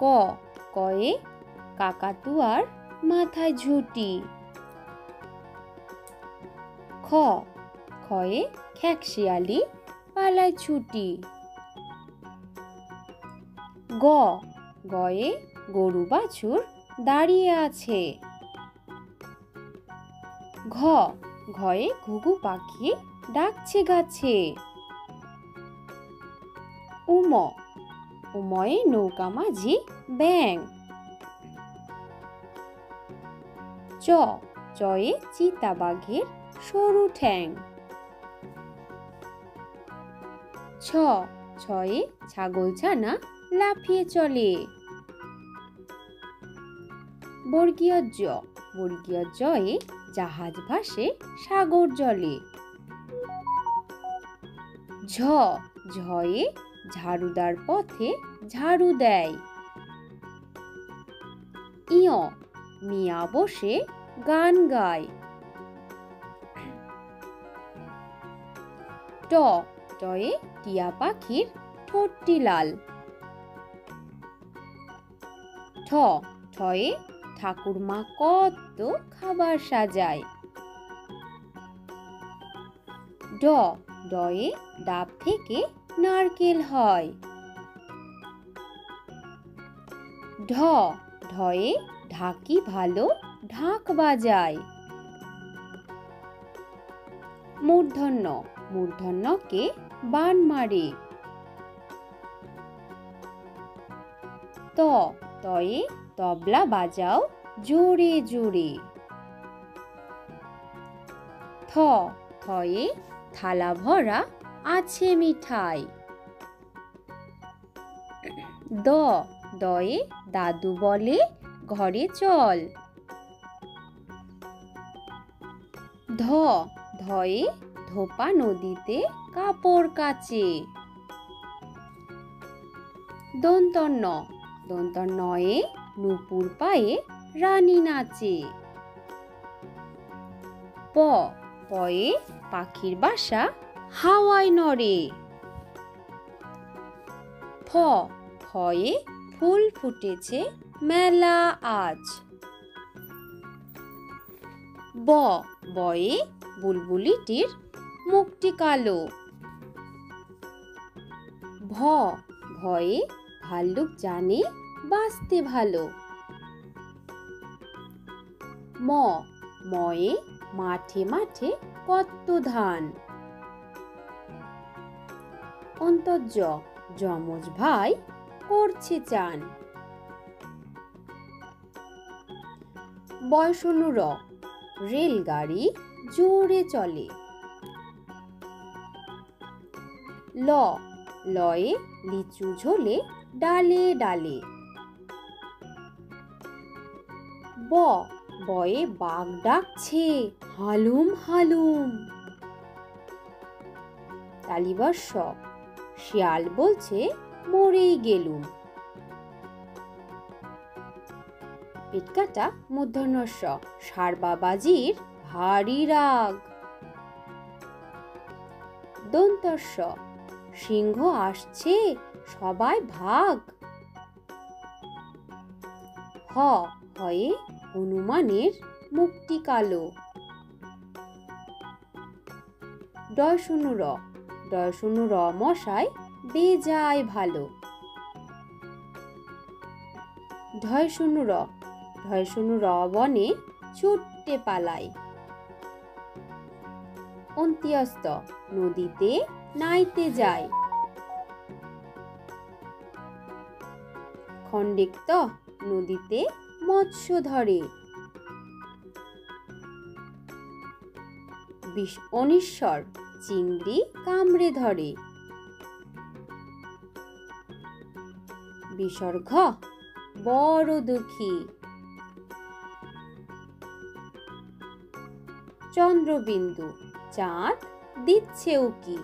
ক কয়ে কাকাতুয়ার মাথায় ঝুঁটি। খ খয়ে খেকশিয়ালি পালায় ছুটি। গ গয়ে গরু বাছুর দাঁড়িয়ে আছে। ঘ ঘয়ে ঘুঘু পাখি ডাকছে গাছে। উম উময়ে নৌকা মাঝি ব্যাঙ। চ চয়ে চিতাবাঘের সরু ঠ্যাং। ছ ছয়ে ছাগলছানা লাফিয়ে চলে। বর্গীয় জ বর্গীয় জয়ে জাহাজ ভাসে সাগর জলে। ঝ ঝয়ে ঝাড়ুদার পথে ঝাড়ু দেয়। ইয় মিয়া বসে গান গায়। ট টয়ে টিয়া পাখির ঠোঁটটি লাল। ঠ ঠয়ে ঠাকুরমা কত খাবার সাজায়। ড ডয়ে ডাব থেকে নারকেল হয়। ঢ ঢয়ে ঢাকি ভালো ঢাক বাজায়। মূর্ধন্য মূর্ধন্যকে বান মারে। ত তয়ে তবলা বাজাও জোরে জোরে। থ থয়ে থালা ভরা আছে মিঠাই। দ দয়ে দাদু বলে ঘরে চল। ধ ধয়ে ধোপা নদীতে কাপড় কাচে। দন্তন্য দন্তন্নয়ে নূপুর পায়ে রানী নাচে। প পয়ে পাখির বাসা হাওয়ায় নড়ে। ফ ফয়ে ফুল ফুটেছে মেলা আজ। ব বয়ে বুলবুলিটির মুখটি কালো। ভ ভয়ে ভাল্লুক জানে বাঁচতে ভালো। ম ময়ে মাঠে মাঠে কত ধান। অন্তর্য যমজ ভাই করছে চান। বয়সনুর রেলগাড়ি জোরে চলে। ল লয়ে লিচু ঝোলে ডালে ডালে। ব বয়ে বাঘ ডাকছে হালুম হালুম। তালিবর্ষ শিয়াল বলছে মরেই গেলুম। পেটকাটা মূর্ধন্যস্ব সারবাবাজির ভারী রাগ। দন্তস্ব সিংহ আসছে সবাই ভাগ। হ হয়ে হনুমানের মুখটি কালো। ডয়শূন্য মশাই বেজায় ভালো। ঢয়শূন্য বনে ছুটতে পালায়। অন্ত্যস্ত নদীতে নাইতে যায়। খণ্ডিক্ত নদীতে মৎস্য ধরে। অনিশ্বর চিংড়ি কামড়ে ধরে। বিসর্গ বড় দুঃখী। চন্দ্রবিন্দু চাঁদ দিচ্ছে উকি।